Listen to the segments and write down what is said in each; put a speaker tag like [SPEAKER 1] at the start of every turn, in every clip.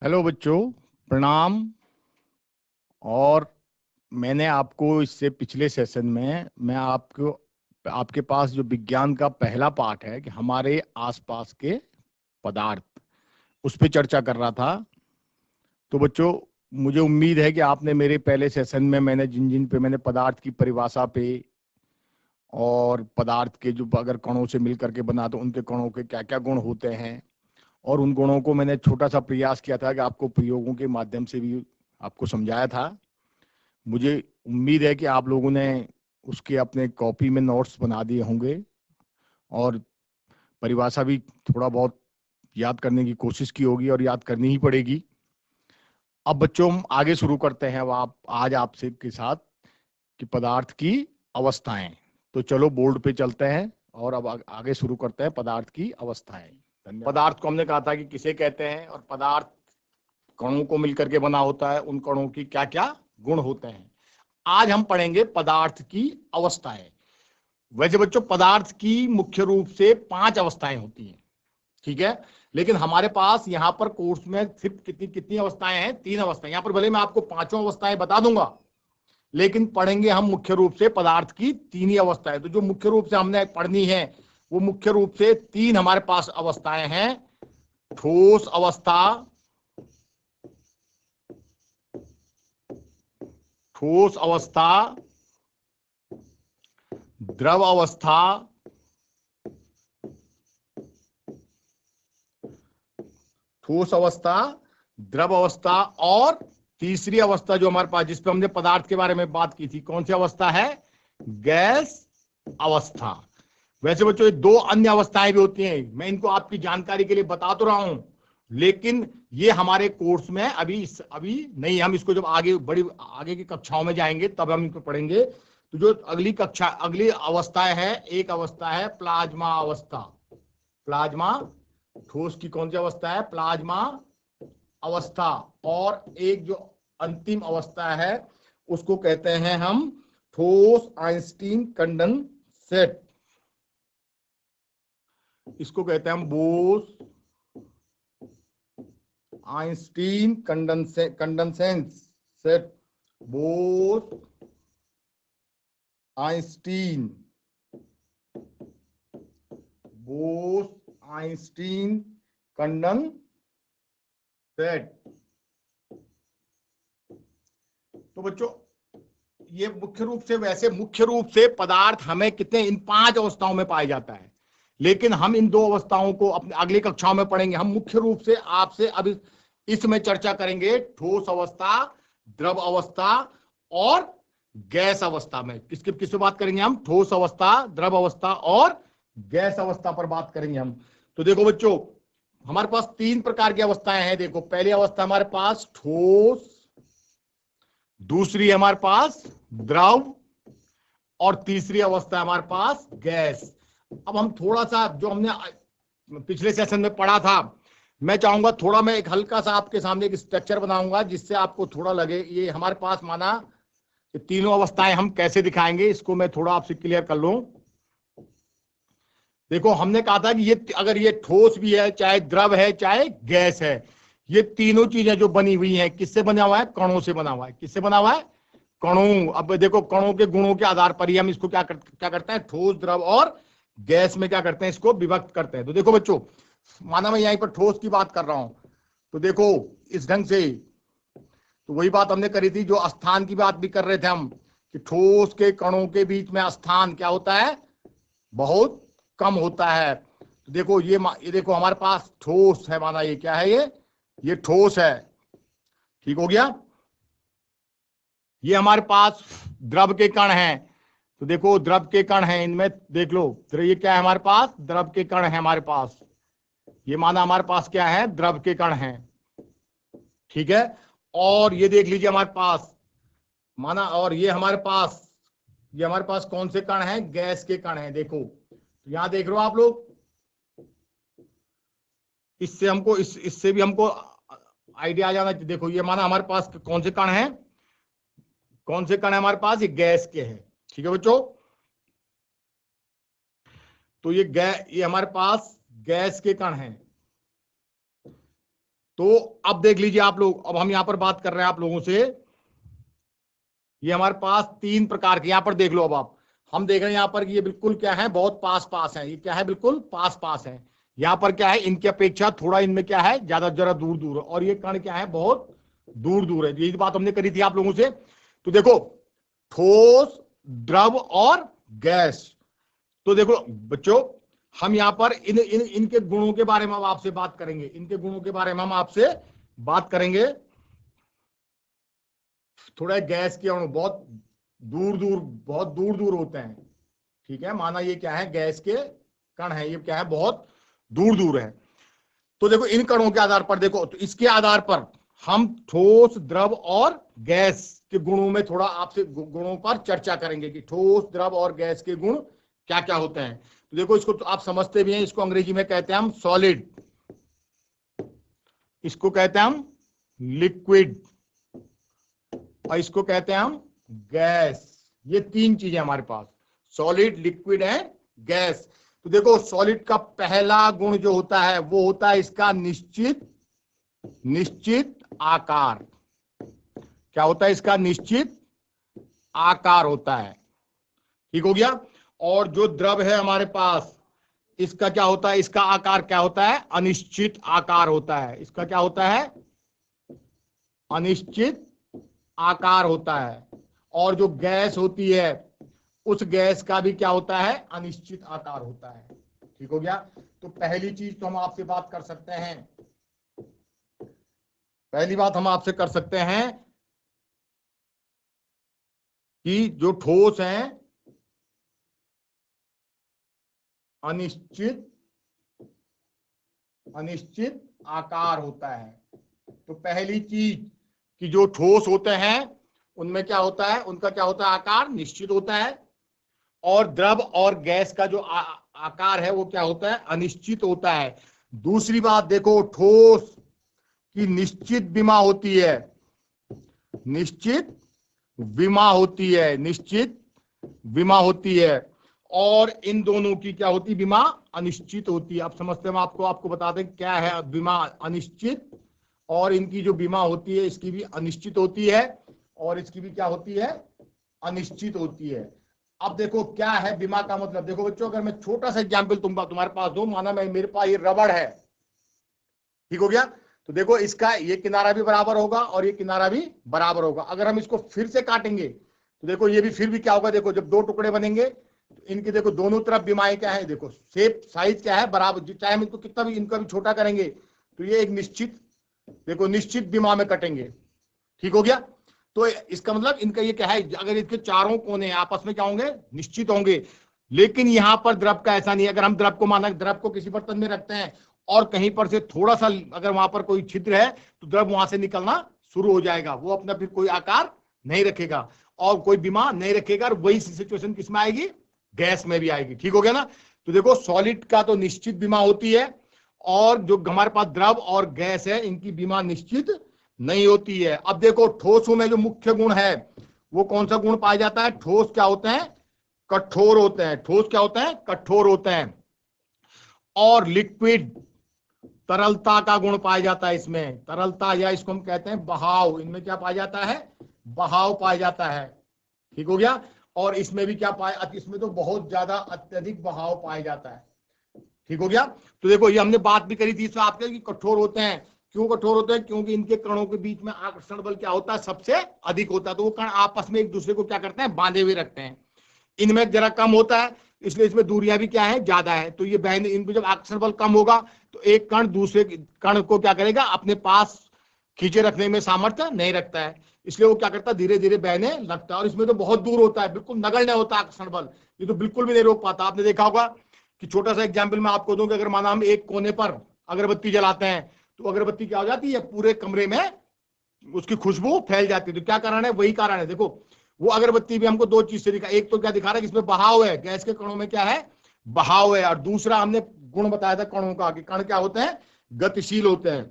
[SPEAKER 1] Hello बच्चों, प्रणाम। और मैंने आपको इससे पिछले सेशन में मैं आपको आपके पास जो विज्ञान का पहला पाठ है कि हमारे आसपास के पदार्थ, उस पे चर्चा कर रहा था। तो बच्चों, मुझे उम्मीद है कि आपने मेरे पहले सेशन में मैंने जिन जिन पे मैंने पदार्थ की परिभाषा पे और पदार्थ के जो अगर कणों से मिल करके बना तो उनके कणों के क्या क्या गुण होते हैं, और उन गुणों को मैंने छोटा सा प्रयास किया था कि आपको प्रयोगों के माध्यम से भी आपको समझाया था। मुझे उम्मीद है कि आप लोगों ने उसके अपने कॉपी में नोट्स बना दिए होंगे और परिभाषा भी थोड़ा बहुत याद करने की कोशिश की होगी और याद करनी ही पड़ेगी। अब बच्चों, हम आगे शुरू करते हैं। अब आप आज आपसे के साथ कि पदार्थ की अवस्थाएं। तो चलो बोर्ड पे चलते हैं और अब आगे शुरू करते हैं पदार्थ की अवस्थाएं। पदार्थ को हमने कहा था कि किसे कहते हैं, और पदार्थ कणों को मिलकर के बना होता है। उन कणों की क्या क्या गुण होते हैं, आज हम पढ़ेंगे पदार्थ की अवस्थाएं। वैसे बच्चों, पदार्थ की मुख्य रूप से 5 अवस्थाएं होती हैं, ठीक है। लेकिन हमारे पास यहाँ पर कोर्स में सिर्फ कितनी कितनी अवस्थाएं हैं? 3 अवस्थाएं। यहाँ पर भले मैं आपको 5 अवस्थाएं बता दूंगा, लेकिन पढ़ेंगे हम मुख्य रूप से पदार्थ की 3 ही अवस्थाएं। तो जो मुख्य रूप से हमने पढ़नी है वो मुख्य रूप से 3 हमारे पास अवस्थाएं हैं। ठोस अवस्था, ठोस अवस्था, द्रव अवस्था, ठोस अवस्था, द्रव अवस्था, और तीसरी अवस्था जो हमारे पास, जिस पे हमने पदार्थ के बारे में बात की थी, कौन सी अवस्था है? गैस अवस्था। वैसे बच्चों, ये 2 अन्य अवस्थाएं भी होती हैं, मैं इनको आपकी जानकारी के लिए बता तो रहा हूं, लेकिन ये हमारे कोर्स में अभी नहीं। हम इसको जब आगे की कक्षाओं में जाएंगे तब हम इनको पढ़ेंगे। तो जो अगली अवस्था है, एक अवस्था है प्लाज्मा अवस्था। प्लाज्मा, ठोस की कौन सी अवस्था है? प्लाज्मा अवस्था। और एक जो अंतिम अवस्था है उसको कहते हैं हम ठोस आइंस्टीन कंडेंसेट। इसको कहते हैं हम Bose Einstein condensate. Bose Einstein Bose Einstein condensate. तो बच्चों, ये मुख्य रूप से पदार्थ हमें कितने, इन 5 अवस्थाओं में पाया जाता है, लेकिन हम इन 2 अवस्थाओं को अपने अगली कक्षाओं में पढ़ेंगे। हम मुख्य रूप से आपसे अब इसमें चर्चा करेंगे ठोस अवस्था, द्रव अवस्था और गैस अवस्था में। किस पे बात करेंगे हम? ठोस अवस्था, द्रव अवस्था और गैस अवस्था पर बात करेंगे हम। तो देखो बच्चों, हमारे पास 3 प्रकार की अवस्थाएं हैं। देखो, पहली अवस्था हमारे पास ठोस, दूसरी है हमारे पास द्रव, और तीसरी अवस्था है हमारे पास गैस। अब हम थोड़ा सा जो हमने पिछले सेशन में पढ़ा था, मैं चाहूंगा थोड़ा मैं एक हल्का सा आपके सामने एक स्ट्रक्चर बनाऊंगा जिससे आपको थोड़ा लगे ये हमारे पास, माना ये तीनों अवस्थाएं हम कैसे दिखाएंगे, इसको मैं थोड़ा आपसे क्लियर कर लूं। देखो, हमने कहा था कि ये अगर ये ठोस भी है, चाहे द्रव है, चाहे गैस है, ये तीनों चीजें जो बनी हुई हैं, किससे बना हुआ है? कणों से बना हुआ है। किससे बना हुआ है? कणों। अब देखो, कणों के गुणों के आधार पर ही हम इसको क्या करते हैं? ठोस, द्रव और गैस में क्या करते हैं? इसको विभक्त करते हैं। तो देखो बच्चों, माना मैं यहीं पर ठोस की बात कर रहा हूं, तो देखो इस ढंग से, तो वही बात हमने करी थी, जो स्थान की बात भी कर रहे थे हम, कि ठोस के कणों के बीच में स्थान क्या होता है? बहुत कम होता है। तो देखो ये देखो हमारे पास ठोस है, माना ये क्या है? ये ठोस है, ठीक हो गया। ये हमारे पास द्रव के कण हैं, तो देखो द्रव के कण हैं, इनमें देख लो, ये क्या है हमारे पास? द्रव के कण है हमारे पास। ये माना हमारे पास क्या है? द्रव के कण हैं, ठीक है। और ये देख लीजिए हमारे पास, माना, और ये हमारे पास कौन से कण हैं? गैस के कण हैं। देखो, तो यहां देख रहे हो आप लोग, इससे भी हमको आइडिया आ जाना चाहिए। देखो, ये माना हमारे पास कौन से कण हैं? कौन से कण है हमारे पास? ये गैस के हैं, ठीक है बच्चों। तो ये हमारे पास गैस के कण हैं। तो अब देख लीजिए आप लोग, अब हम यहां पर बात कर रहे हैं आप लोगों से, ये हमारे पास तीन प्रकार के, यहां पर देख लो अब आप, हम देख रहे हैं यहां पर कि ये बिल्कुल क्या है, बहुत पास पास है, ये क्या है, बिल्कुल पास पास है। यहां पर क्या है, इनकी अपेक्षा थोड़ा इनमें क्या है, ज्यादा जरा दूर दूर है, और ये कण क्या है, बहुत दूर दूर है। यही बात हमने करी थी आप लोगों से। तो देखो, ठोस, द्रव और गैस। तो देखो बच्चों, हम यहां पर इनके गुणों के बारे में हम आपसे बात करेंगे, इनके गुणों के बारे में हम आपसे बात करेंगे। थोड़ा गैस के अणु बहुत दूर दूर होते हैं, ठीक है, माना ये क्या है, गैस के कण है, ये क्या है, बहुत दूर दूर है। तो देखो इन कणों के आधार पर, देखो तो इसके आधार पर हम ठोस, द्रव और गैस के गुणों में थोड़ा आपसे गुणों पर चर्चा करेंगे कि ठोस, द्रव और गैस के गुण क्या क्या होते हैं। तो देखो इसको तो आप समझते भी हैं, इसको अंग्रेजी में कहते हैं हम सॉलिड, इसको कहते हैं हम लिक्विड, और इसको कहते हैं हम गैस। ये तीन चीजें हमारे पास, सॉलिड, लिक्विड एंड गैस। तो देखो सॉलिड का पहला गुण जो होता है वो होता है इसका निश्चित आकार। क्या होता है, इसका निश्चित आकार होता है, ठीक हो गया। और जो द्रव है हमारे पास, इसका क्या होता है, इसका आकार क्या होता है, अनिश्चित आकार होता है। इसका क्या होता है, अनिश्चित आकार होता है। और जो गैस होती है, उस गैस का भी क्या होता है, अनिश्चित आकार होता है, ठीक हो गया। तो पहली चीज तो हम आपसे बात कर सकते हैं, पहली बात हम आपसे कर सकते हैं कि जो ठोस है अनिश्चित आकार होता है। तो पहली चीज कि जो ठोस होते हैं उनमें क्या होता है, उनका क्या होता है, आकार निश्चित होता है। और द्रव और गैस का जो आकार है वो क्या होता है, अनिश्चित होता है। दूसरी बात देखो, ठोस की निश्चित विमा होती है, निश्चित विमा होती है, निश्चित विमा होती है। और इन दोनों की क्या होती है, विमा अनिश्चित होती है। अब समझते हैं, हम आपको बता दें क्या है विमा अनिश्चित, और इनकी जो विमा होती है इसकी भी अनिश्चित होती है, और इसकी भी क्या होती है, अनिश्चित होती है। अब देखो क्या है विमा का मतलब, देखो बच्चों, अगर मैं छोटा सा एग्जाम्पल तुम्हारे पास दूं, माना मेरे पास ये रबड़ है, ठीक हो गया। तो देखो इसका ये किनारा भी बराबर होगा और ये किनारा भी बराबर होगा। अगर हम इसको फिर से काटेंगे तो देखो ये भी फिर भी क्या होगा, देखो जब दो टुकड़े बनेंगे तो इनके देखो दोनों तरफ विमाएं क्या है, देखो शेप साइज क्या है, बराबर, चाहे हम इसको कितना भी इनका भी छोटा करेंगे तो ये एक निश्चित, देखो निश्चित विमा में कटेंगे, ठीक हो गया। तो इसका मतलब इनका ये क्या है, अगर इसके चारों कोने आपस में क्या होंगे, निश्चित होंगे। लेकिन यहां पर द्रव का ऐसा नहीं है। अगर हम द्रव को माना, द्रव को किसी बर्तन में रखते हैं और कहीं पर से थोड़ा सा अगर वहां पर कोई छिद्र है तो द्रव वहां से निकलना शुरू हो जाएगा, वो अपना फिर कोई आकार नहीं रखेगा और कोई विमा नहीं रखेगा, और वही सिचुएशन किसमें आएगी, गैस में भी आएगी, ठीक हो गया ना। तो देखो सॉलिड का तो निश्चित विमा होती है, और जो हमारे पास द्रव और गैस है इनकी विमा निश्चित नहीं होती है। अब देखो ठोसों में जो मुख्य गुण है वो कौन सा गुण पाया जाता है, ठोस क्या होते हैं, कठोर होते हैं। ठोस क्या होते हैं, कठोर होते हैं। और लिक्विड, तरलता का गुण पाया जाता है इसमें, तरलता, या इसको हम कहते हैं बहाव, इनमें क्या पाया जाता है, बहाव पाया जाता है, ठीक हो गया। और इसमें भी क्या पाया, इसमें तो बहुत ज्यादा अत्यधिक बहाव पाया जाता है, ठीक हो गया। तो देखो ये हमने बात भी करी थी इसमें आपके कि कठोर होते हैं। क्यों कठोर होते हैं, क्योंकि इनके कणों के बीच में आकर्षण बल क्या होता है, सबसे अधिक होता है। तो वो कण आपस में एक दूसरे को क्या करते हैं, बांधे हुए रखते हैं। इनमें जरा कम होता है, इसलिए इसमें दूरियां भी क्या है, ज्यादा है। तो ये बहन, इनमें जब आकर्षण बल कम होगा तो एक कण दूसरे कण को क्या करेगा, अपने पास खींचे रखने में सामर्थ्य नहीं रखता है, इसलिए वो क्या करता है, धीरे धीरे बहने लगता है। और इसमें तो बहुत दूर होता है, बिल्कुल नगण्य होता है आकर्षण बल, ये तो बिल्कुल भी नहीं रोक पाता। आपने देखा होगा कि छोटा सा एग्जाम्पल मैं आपको दूं कि अगर माना हम एक कोने पर अगरबत्ती जलाते हैं तो अगरबत्ती क्या हो जाती है, पूरे कमरे में उसकी खुशबू फैल जाती है। तो क्या कारण है, वही कारण है। देखो वो अगरबत्ती भी हमको दो चीज से दिखा, एक तो क्या दिखा रहा है कि इसमें बहाव है, गैस के कणों में क्या है, बहाव है। और दूसरा हमने गुण बताया था कणों का कि कण क्या होते हैं, गतिशील होते हैं।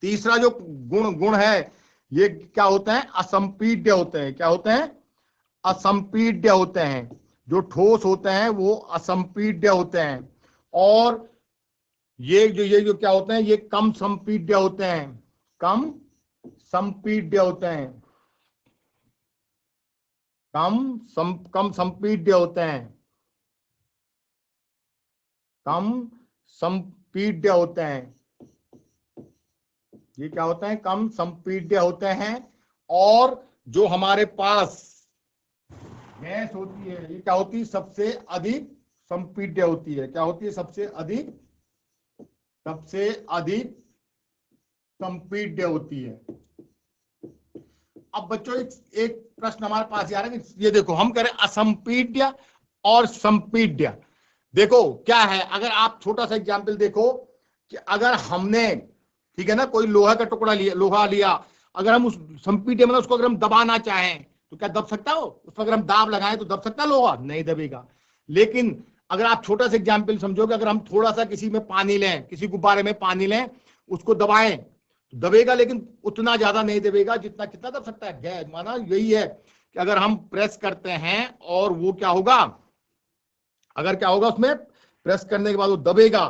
[SPEAKER 1] तीसरा जो गुण है ये क्या होते हैं, असंपीड्य होते हैं। क्या होते हैं, असंपीड्य होते हैं। जो ठोस होते हैं वो असंपीड्य होते हैं। और ये जो क्या होते हैं, ये कम संपीड्य होते हैं, कम संपीड्य होते हैं, कम संपीड्य होते हैं, कम संपीड्य होते हैं। ये क्या होते हैं, कम संपीड्य होते हैं। और जो हमारे पास गैस होती है, ये क्या होती है, सबसे अधिक संपीड्य होती है। क्या होती है, सबसे अधिक संपीड्य होती है। अब बच्चों एक प्रश्न हमारे पास आ रहा है कि ये देखो, हम कह रहे हैं असंपीड्य और संपीड्य। देखो क्या है, अगर आप छोटा सा एग्जाम्पल देखो कि अगर हमने, ठीक है ना, कोई लोहा का टुकड़ा लिया, लोहा लिया, अगर हम उस संपीड्य मतलब उसको अगर हम दबाना चाहें तो क्या दब सकता हो? उस पर अगर हम दाब लगाएं तो दब सकता लोहा? नहीं दबेगा। लेकिन अगर आप छोटा सा एग्जाम्पल समझोगे, अगर हम थोड़ा सा किसी में पानी लें, किसी गुब्बारे में पानी लें, उसको दबाएं तो दबेगा, लेकिन उतना ज्यादा नहीं दबेगा जितना कितना दब सकता है गैस। माना यही है कि अगर हम प्रेस करते हैं और वो क्या होगा, अगर क्या होगा उसमें प्रेस करने के बाद वो दबेगा,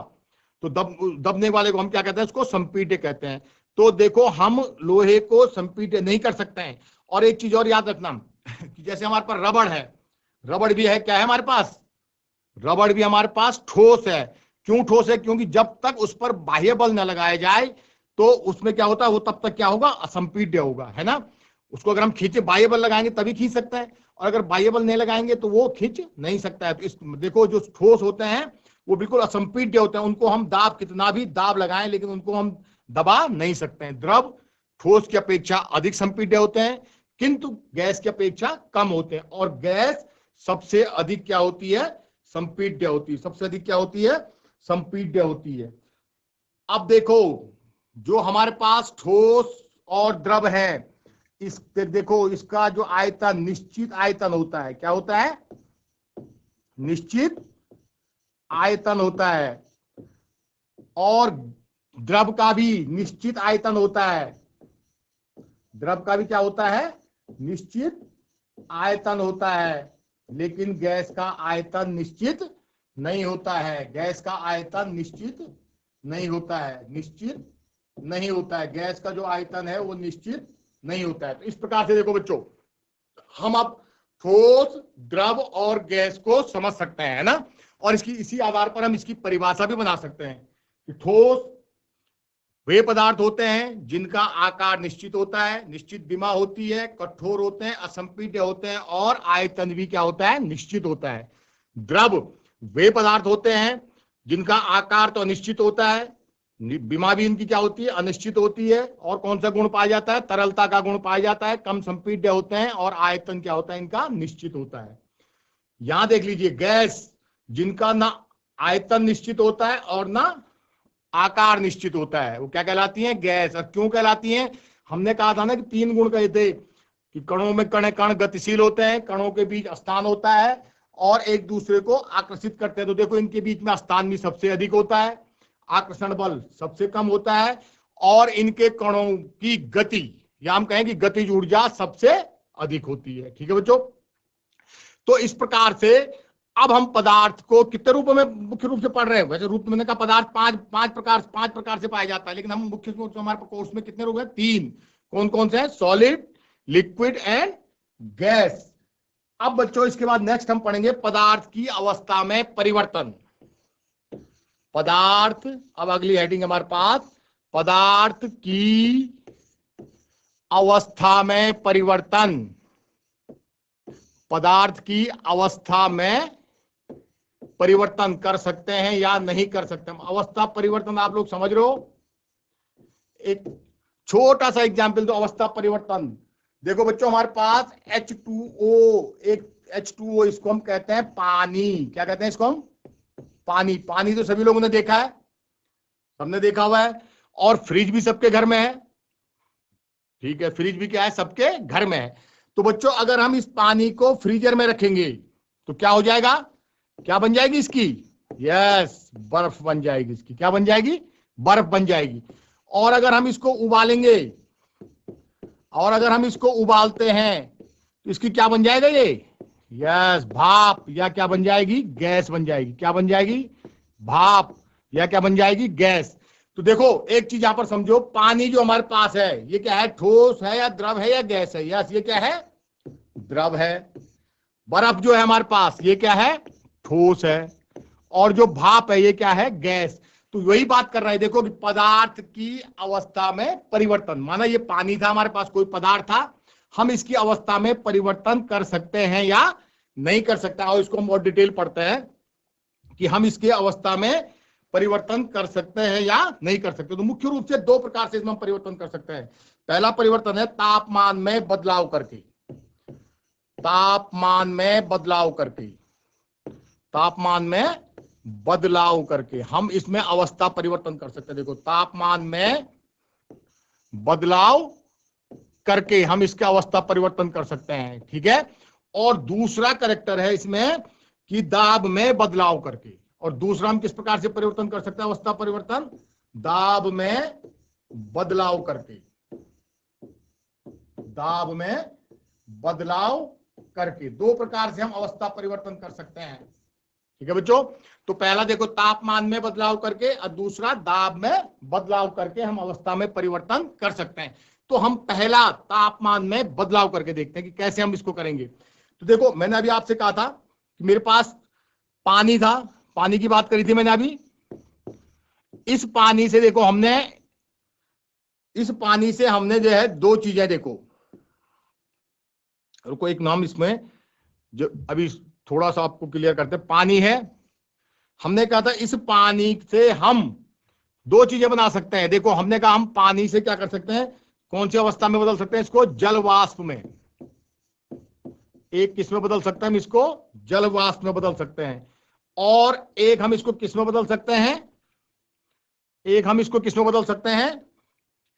[SPEAKER 1] तो दबने वाले को हम क्या कहते हैं, उसको संपीड्य कहते हैं। तो देखो हम लोहे को संपीड्य नहीं कर सकते हैं। और एक चीज और याद रखना कि जैसे हमारे पास रबड़ है, रबड़ भी है, क्या है हमारे पास, रबड़ भी हमारे पास ठोस है। क्यों ठोस है? क्योंकि जब तक उस पर बाह्य बल न लगाया जाए तो उसमें क्या होता है, वो तब तक क्या होगा, असंपीड्य होगा, है ना। उसको अगर हम खींचे, बाह्य बल लगाएंगे तभी खींच सकते हैं, और अगर बाह्य बल नहीं लगाएंगे तो वो खींच नहीं सकता है। तो इस देखो, जो ठोस होते हैं वो बिल्कुल असंपीड्य होते हैं, उनको हम दाब, कितना भी दाब लगाएं, लेकिन उनको हम दबा नहीं सकते हैं। द्रव ठोस की अपेक्षा अधिक संपीड्य होते हैं, किंतु गैस की अपेक्षा कम होते हैं। और गैस सबसे अधिक क्या होती है, संपीड्य होती है। सबसे अधिक क्या होती है, संपीड्य होती है। अब देखो, जो हमारे पास ठोस और द्रव है, इस देखो, इसका जो आयतन, निश्चित आयतन होता है। क्या होता है, निश्चित आयतन होता है। और द्रव का भी निश्चित आयतन होता है। द्रव का भी क्या होता है, निश्चित आयतन होता है। लेकिन गैस का आयतन निश्चित नहीं होता है। गैस का आयतन निश्चित नहीं होता है, निश्चित नहीं होता है। गैस का जो आयतन है वो निश्चित नहीं होता है। तो इस प्रकार से देखो बच्चों, हम अब ठोस, द्रव और गैस को समझ सकते हैं, ना। और इसकी, इसी आधार पर हम इसकी परिभाषा भी बना सकते हैं कि ठोस वे पदार्थ होते हैं जिनका आकार निश्चित होता है, निश्चित विमा होती है, कठोर होते हैं, असंपीड्य होते हैं, और आयतन भी क्या होता है, निश्चित होता है। द्रव वे पदार्थ होते हैं जिनका आकार तो अनिश्चित होता है, विमा भी इनकी क्या होती है, अनिश्चित होती है। और कौन सा गुण पाया जाता है, तरलता का गुण पाया जाता है, कम संपीड्य होते हैं, और आयतन क्या होता है इनका, निश्चित होता है। यहां देख लीजिए, गैस जिनका ना आयतन निश्चित होता है और ना आकार निश्चित होता है, वो क्या कहलाती है, गैस। और क्यों कहलाती है, हमने कहा था ना कि 3 गुण कहे थे कि कणों में कण गतिशील होते हैं, कणों के बीच स्थान होता है और एक दूसरे को आकर्षित करते हैं। तो देखो, इनके बीच में स्थान भी सबसे अधिक होता है, आकर्षण बल सबसे कम होता है, और इनके कणों की गति, या हम कहें कि गतिज ऊर्जा सबसे अधिक होती है। ठीक है बच्चों। तो इस प्रकार से अब हम पदार्थ को कितने रूपों में मुख्य रूप से पढ़ रहे हैं। वैसे रूप में का पदार्थ पांच प्रकार से पाया जाता है, लेकिन हम मुख्य रूप से हमारे कोर्स में कितने रूप हैं, 3। कौन कौन से हैं, सॉलिड, लिक्विड एंड गैस। अब बच्चों इसके बाद नेक्स्ट हम पढ़ेंगे पदार्थ की अवस्था में परिवर्तन। पदार्थ, अब अगली हेडिंग हमारे पास, पदार्थ की अवस्था में परिवर्तन। पदार्थ की अवस्था में परिवर्तन कर सकते हैं या नहीं कर सकते। अवस्था परिवर्तन आप लोग समझ रहे हो। एक छोटा सा एग्जाम्पल दो, अवस्था परिवर्तन। देखो बच्चों, हमारे पास H2O, एक H2O, इसको हम कहते हैं पानी। क्या कहते हैं इसको हम, पानी। पानी तो सभी लोगों ने देखा है, सबने देखा हुआ है। और फ्रिज भी सबके घर में है, ठीक है, फ्रिज भी क्या है, सबके घर में है। तो बच्चों, अगर हम इस पानी को फ्रीजर में रखेंगे तो क्या हो जाएगा, क्या बन जाएगी इसकी, यस, बर्फ बन जाएगी इसकी। क्या बन जाएगी, बर्फ बन जाएगी। और अगर हम इसको उबालेंगे, और अगर हम इसको उबालते हैं तो इसकी क्या बन जाएगा, ये, यस, भाप, या क्या बन जाएगी, गैस बन जाएगी। क्या बन जाएगी, भाप, यह क्या बन जाएगी, गैस। तो देखो एक चीज यहां पर समझो, पानी जो हमारे पास है ये क्या है, ठोस है या द्रव है या गैस है, यस ये क्या है, द्रव है। बर्फ जो है हमारे पास ये क्या है, ठोस है। और जो भाप है ये क्या है, गैस। तो वही बात कर रहा है, देखो कि पदार्थ की अवस्था में परिवर्तन, माना ये पानी था हमारे पास, कोई पदार्थ था, हम इसकी अवस्था में परिवर्तन कर सकते हैं या नहीं कर सकते। और इसको हम और डिटेल पढ़ते हैं कि हम इसकी अवस्था में परिवर्तन कर सकते हैं या नहीं कर सकते। तो मुख्य रूप से दो प्रकार से इसमें हम परिवर्तन कर सकते हैं। पहला परिवर्तन है तापमान में बदलाव करके, तापमान में बदलाव करके, तापमान में बदलाव करके हम इसमें अवस्था परिवर्तन कर सकते हैं। देखो तापमान में बदलाव करके हम इसका अवस्था परिवर्तन कर सकते हैं, ठीक है। और दूसरा कैरेक्टर है इसमें कि दाब में बदलाव करके। और दूसरा हम किस प्रकार से परिवर्तन कर सकते हैं, अवस्था परिवर्तन, दाब में बदलाव करके, दाब में बदलाव करके। दो प्रकार से हम अवस्था परिवर्तन कर सकते हैं, ठीक है बच्चों। तो पहला देखो तापमान में बदलाव करके, और दूसरा दाब में बदलाव करके हम अवस्था में परिवर्तन कर सकते हैं। तो हम पहला तापमान में बदलाव करके देखते हैं कि कैसे हम इसको करेंगे। तो देखो मैंने अभी आपसे कहा था कि मेरे पास पानी था, पानी की बात करी थी मैंने अभी। इस पानी से देखो हमने, इस पानी से हमने जो है दो चीजें, देखो रुको एक नाम इसमें जो अभी थोड़ा सा आपको क्लियर करते हैं। पानी है, हमने कहा था इस पानी से हम दो चीजें बना सकते हैं। देखो हमने कहा हम पानी से क्या कर सकते हैं, कौन सी अवस्था में बदल सकते हैं इसको, जल वाष्प में। एक किस में बदल सकते हैं हम इसको, जल वाष्प में बदल सकते हैं। और एक हम इसको किस में बदल सकते हैं, एक हम इसको किस में बदल सकते हैं,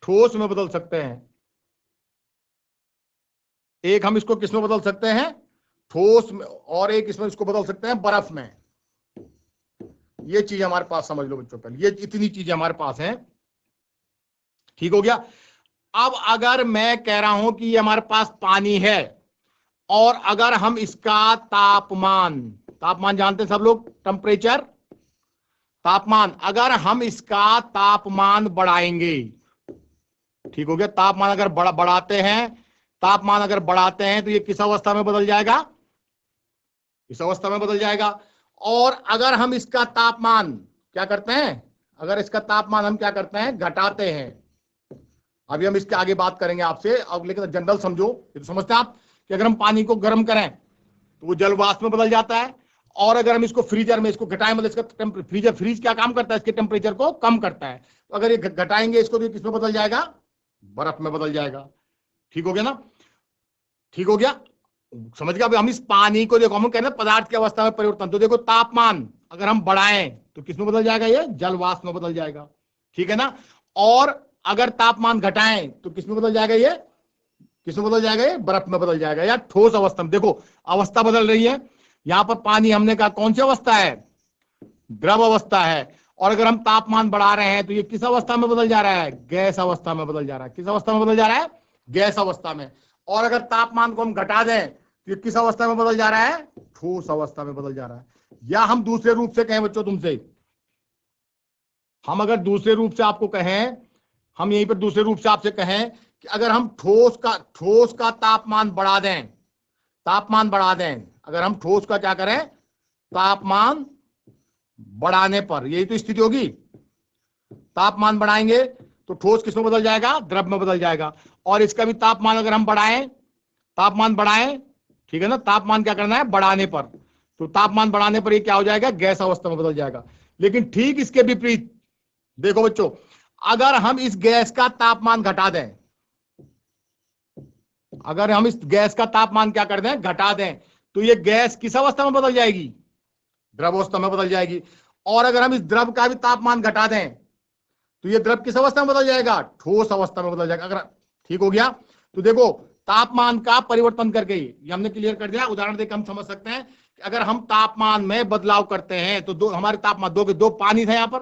[SPEAKER 1] ठोस में बदल सकते हैं। एक हम इसको किस में बदल सकते हैं, ठोस में। और एक इसमें इसको बदल सकते हैं बर्फ में। ये चीज हमारे पास समझ लो बच्चों, पहले ये इतनी चीजें हमारे पास हैं, ठीक हो गया। अब अगर मैं कह रहा हूं कि ये हमारे पास पानी है, और अगर हम इसका तापमान, तापमान जानते हैं सब लोग, टेम्परेचर, तापमान, अगर हम इसका तापमान बढ़ाएंगे, ठीक हो गया। तापमान अगर बढ़ाते हैं, तापमान अगर बढ़ाते हैं तो ये किस अवस्था में बदल जाएगा, इस अवस्था में बदल जाएगा। और अगर हम इसका तापमान क्या करते हैं, अगर इसका तापमान हम क्या करते हैं, घटाते हैं। अभी हम इसके आगे बात करेंगे आपसे, अब लेकिन जनरल समझो, ये तो समझते हैं आप कि अगर हम पानी को गर्म करें तो वो जल वाष्प में बदल जाता है। और अगर हम इसको फ्रीजर में इसको घटाएं, मतलब इसका फ्रीजर, फ्रीज क्या काम करता है, इसके टेम्परेचर को कम करता है। तो अगर ये घटाएंगे इसको तो किस में बदल जाएगा, बर्फ में बदल जाएगा, ठीक हो गया ना, ठीक हो गया, समझ गया। हम इस पानी को देखो, हम कहते हैं पदार्थ की अवस्था में परिवर्तन, तो देखो तापमान अगर हम बढ़ाएं तो किस में बदल जाएगा, ये जल वाष्प में बदल जाएगा, ठीक है ना। और अगर तापमान घटाएं तो किस में बदल जाएगा, ये किस में बदल जाएगा, ये बर्फ में बदल जाएगा या ठोस अवस्था में। देखो अवस्था बदल रही है, यहां पर पानी हमने कहा कौन सी अवस्था है, द्रव अवस्था है। और अगर हम तापमान बढ़ा रहे हैं तो ये किस अवस्था में बदल जा रहा है, गैस अवस्था में बदल जा रहा है। किस अवस्था में बदल जा रहा है, गैस अवस्था में। और अगर तापमान को हम घटा दें तो ये किस अवस्था में बदल जा रहा है, ठोस अवस्था में बदल जा रहा है। या हम दूसरे रूप से कहें बच्चों तुमसे, हम अगर दूसरे रूप से आपको कहें, हम यहीं पर दूसरे रूप से आपसे कहें कि अगर हम ठोस का तापमान बढ़ा दें, तापमान बढ़ा दें, अगर हम ठोस का क्या करें, तापमान बढ़ाने पर, यही तो स्थिति होगी। तापमान बढ़ाएंगे तो ठोस किस में बदल जाएगा, द्रव में बदल जाएगा। और इसका भी तापमान अगर हम बढ़ाएं, तापमान बढ़ाएं, ठीक है ना, तापमान क्या करना है, बढ़ाने पर, तो तापमान बढ़ाने पर ये क्या हो जाएगा, गैस अवस्था में बदल जाएगा। लेकिन ठीक इसके विपरीत देखो बच्चों, अगर हम इस गैस का तापमान घटा दें, अगर हम इस गैस का तापमान क्या कर दें, घटा दें, तो ये गैस किस अवस्था में बदल जाएगी, द्रव अवस्था में बदल जाएगी। और अगर हम इस द्रव का भी तापमान घटा दें तो ये द्रव किस अवस्था में बदल जाएगा, ठोस अवस्था में बदल जाएगा। अगर ठीक हो गया, तो देखो तापमान का परिवर्तन करके ये हमने क्लियर कर दिया। उदाहरण देकर हम समझ सकते हैं कि अगर हम तापमान में बदलाव करते हैं तो दो हमारे तापमान, दो पानी था, यहाँ पर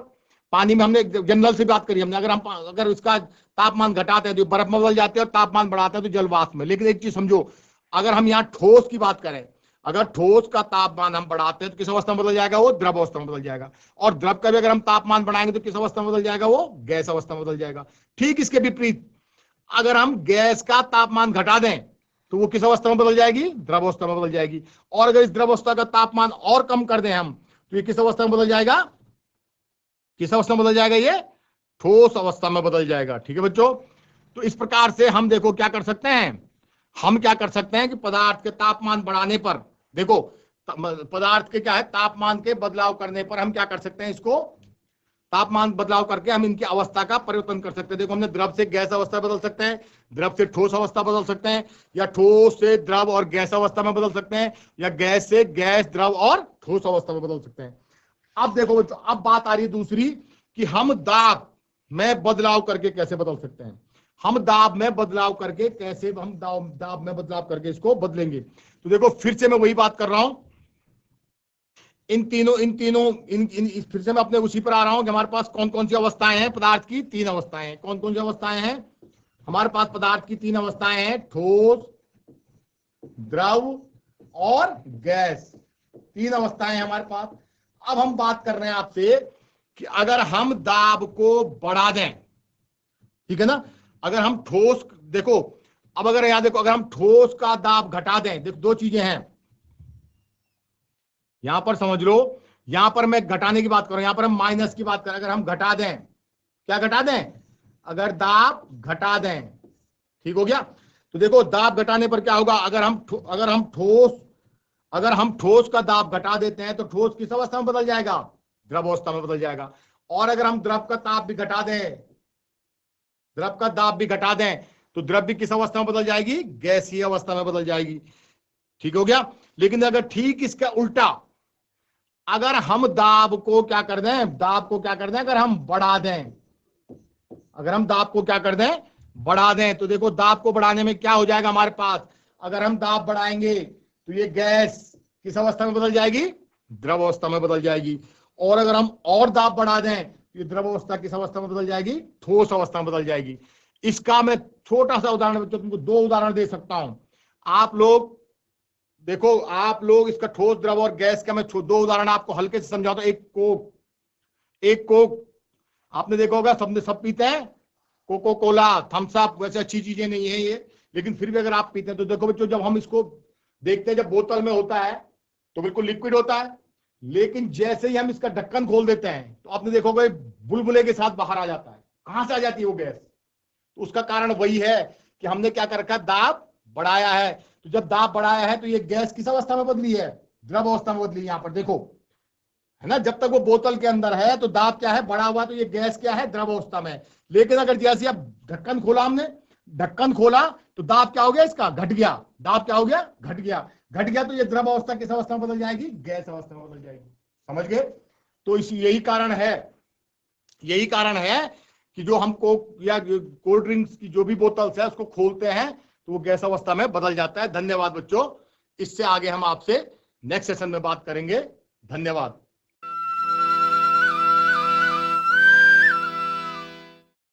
[SPEAKER 1] पानी में हमने जनरल से बात करी हमने, अगर इसका तापमान घटाते हैं तो बर्फ में बदल जाते हैं, और तापमान बढ़ाते हैं तो जल वाष्प में। लेकिन एक चीज समझो, अगर हम यहाँ ठोस की बात करें, अगर ठोस का तापमान हम बढ़ाते हैं तो किस अवस्था में बदल जाएगा? वो द्रव अवस्था में बदल जाएगा। और द्रव का भी अगर हम तापमान बढ़ाएंगे तो किस अवस्था में बदल जाएगा? वो गैस अवस्था में बदल जाएगा। ठीक इसके विपरीत, अगर हम गैस का तापमान घटा दें तो वो किस अवस्था में बदल जाएगी? द्रव अवस्था में बदल जाएगी। और अगर इस द्रव अवस्था का तापमान और कम कर दें हम तो ये किस अवस्था में बदल जाएगा? किस अवस्था में बदल जाएगा? ये ठोस अवस्था में बदल जाएगा। ठीक है बच्चों, तो इस प्रकार से हम देखो क्या कर सकते हैं, हम क्या कर सकते हैं कि पदार्थ के तापमान बढ़ाने पर, देखो पदार्थ के क्या है, तापमान के बदलाव करने पर हम क्या कर सकते हैं, इसको तापमान बदलाव करके हम इनकी अवस्था का परिवर्तन कर सकते हैं। देखो हमने द्रव से गैस अवस्था बदल सकते हैं, द्रव से ठोस अवस्था बदल सकते हैं, या ठोस से द्रव और गैस अवस्था में बदल सकते हैं, या गैस से गैस द्रव और ठोस अवस्था में बदल सकते हैं। अब देखो बच्चों, अब बात आ रही है दूसरी कि हम दाब में बदलाव करके कैसे बदल सकते हैं। हम दाब में बदलाव करके कैसे, हम दाब में बदलाव करके इसको बदलेंगे। तो देखो फिर से मैं वही बात कर रहा हूं, इन फिर से मैं अपने उसी पर आ रहा हूं कि हमारे पास कौन कौन सी अवस्थाएं हैं पदार्थ की। 3 अवस्थाएं हैं। कौन कौन सी अवस्थाएं हैं हमारे पास पदार्थ की? 3 अवस्थाएं हैं, ठोस, द्रव और गैस। 3 अवस्थाएं हैं हमारे पास। अब हम बात कर रहे हैं आपसे कि अगर हम दाब को बढ़ा दें, ठीक है ना, अगर हम ठोस, देखो अब अगर यहां देखो, अगर हम ठोस का दाब घटा दें, देखो 2 चीजें हैं यहां पर, समझ लो। यहां पर मैं घटाने की बात कर रहा हूं, यहां पर हम माइनस की बात करें। अगर हम घटा दें, क्या घटा दें? अगर दाब घटा दें, ठीक हो गया। तो देखो दाब घटाने पर क्या होगा, अगर हम ठोस का दाब घटा देते हैं तो ठोस किस अवस्था में बदल जाएगा? द्रव अवस्था में बदल जाएगा। और अगर हम द्रव का ताप भी घटा दें, द्रव का दाब भी घटा दें तो द्रव भी किस अवस्था में बदल जाएगी? गैसीय अवस्था में बदल जाएगी। ठीक हो गया। लेकिन अगर ठीक इसका उल्टा, अगर हम दाब को क्या कर दें, दाब को क्या कर दें, अगर हम बढ़ा दें, अगर हम दाब को क्या कर दें, बढ़ा दें, तो देखो दाब को बढ़ाने में क्या हो जाएगा हमारे पास? अगर हम दाब बढ़ाएंगे तो ये गैस किस अवस्था में बदल जाएगी? द्रव अवस्था में बदल जाएगी। और अगर हम और दाब बढ़ा दें तो ये द्रव अवस्था किस अवस्था में बदल जाएगी? ठोस अवस्था में बदल जाएगी। इसका मैं छोटा सा उदाहरण बच्चों तुमको 2 उदाहरण दे सकता हूं। आप लोग देखो, आप लोग इसका ठोस, द्रव और गैस का मैं 2 उदाहरण आपको हल्के से समझाता हूं। एक कोक आपने देखा होगा, सबने सब पीते हैं, कोको कोला, थम्स अप, वैसे अच्छी चीजें नहीं है ये, लेकिन फिर भी अगर आप पीते हैं तो देखो बच्चों, जब हम इसको देखते हैं, जब बोतल में होता है तो बिल्कुल लिक्विड होता है, लेकिन जैसे ही हम इसका ढक्कन खोल देते हैं तो आपने देखा होगा बुलबुले के साथ बाहर आ जाता है। कहां से आ जाती है वो गैस? तो उसका कारण वही है कि हमने क्या कर रखा है, दाब बढ़ाया है। तो जब दाब बढ़ाया है तो ये गैस किस अवस्था में बदली है? द्रव अवस्था में बदली। यहां पर देखो, है ना, जब तक वो बोतल के अंदर है तो दाब क्या है? बढ़ा हुआ। तो ये गैस क्या है? द्रव अवस्था में। लेकिन अगर जैसे अब ढक्कन खोला, हमने ढक्कन खोला तो दाब क्या हो गया? इसका घट गया। दाब क्या हो गया? घट गया। घट गया तो ये द्रव अवस्था किस अवस्था में बदल जाएगी? गैस अवस्था में बदल जाएगी। समझ गए? तो यही कारण है कि जो हम कोक या कोल्ड ड्रिंक्स की जो भी बोतल्स है उसको खोलते हैं तो वो गैस अवस्था में बदल जाता है। धन्यवाद बच्चों। इससे आगे हम आपसे नेक्स्ट सेशन में बात करेंगे। धन्यवाद।